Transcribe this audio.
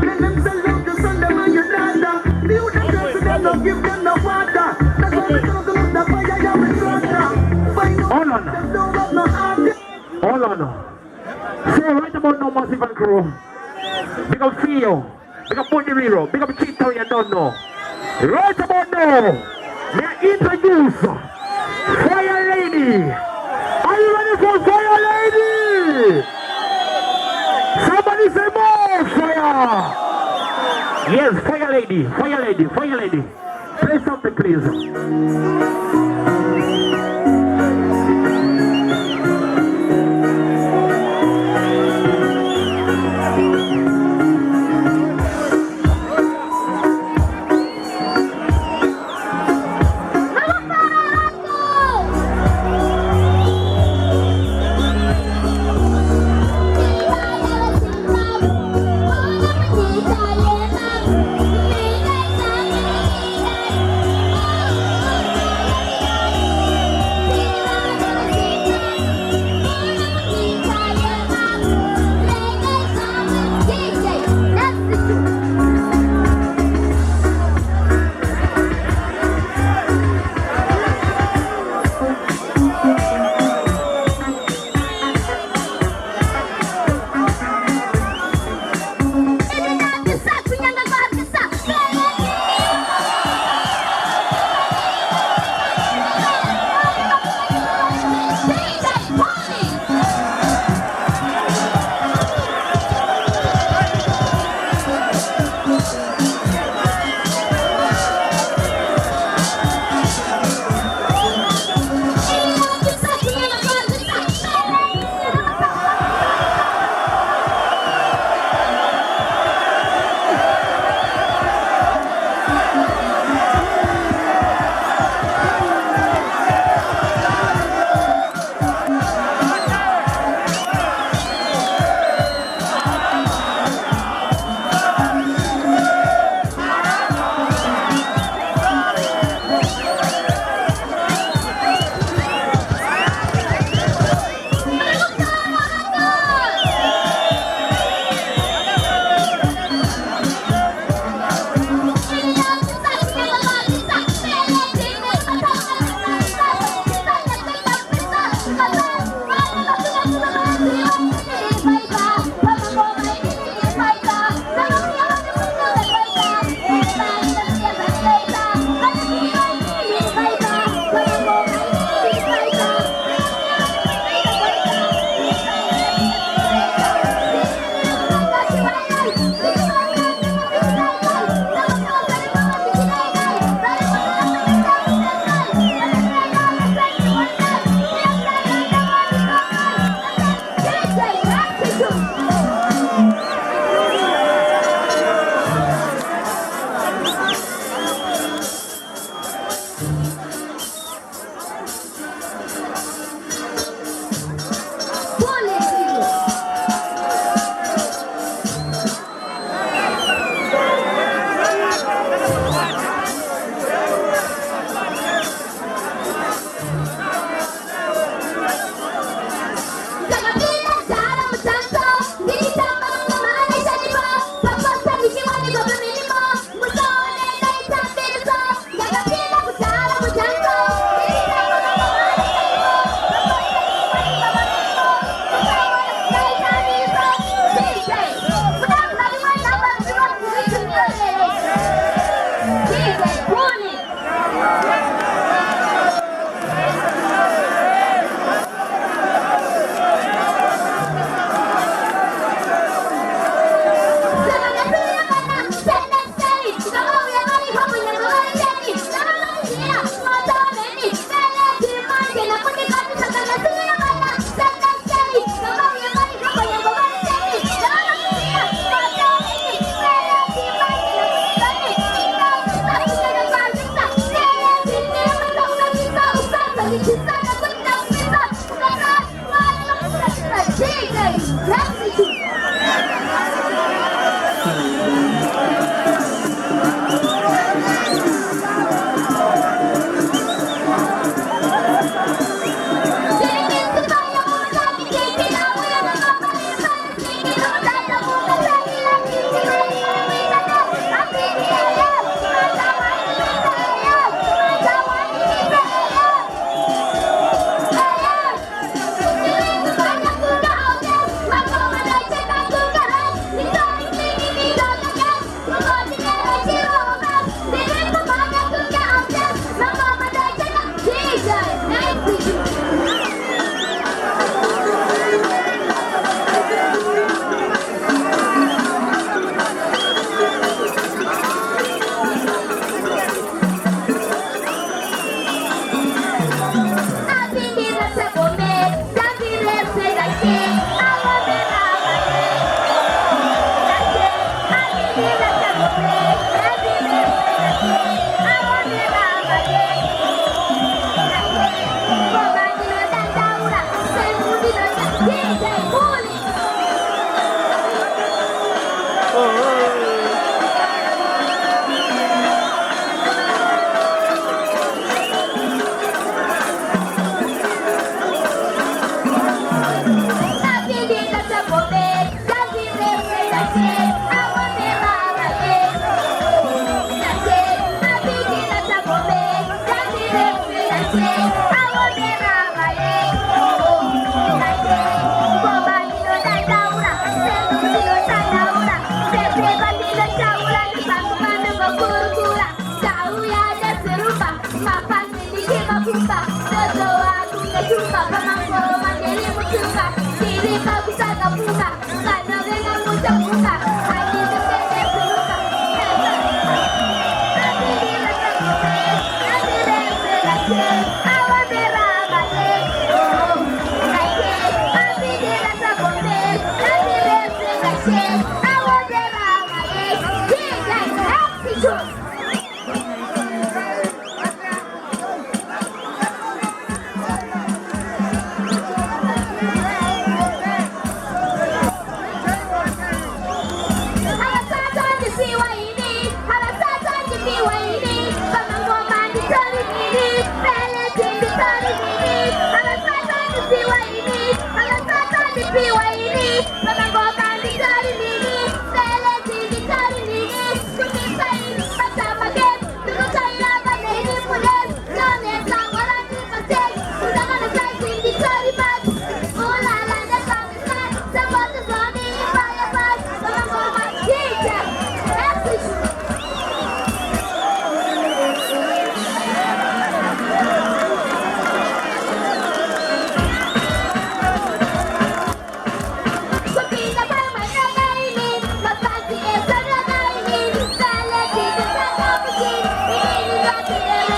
Let them sell out the son, them and your daughter. Build the church to them, don't give them no water. That's why we don't look the fire, yeah, we trust. Find out them don't have no heart. Hold on. So right about now, Massive and Crew. Big up Theo. Big up Ponderiro. Big up Cheetah, you don't know. Right about now, may I introduce Fire Lady. Are you ready for Fire Lady? Somebody say more fire. Yes, Fire Lady, Fire Lady, Fire Lady. Play something, please. Hãy subscribe cho kênh Ghiền Mì Gõ để không bỏ lỡ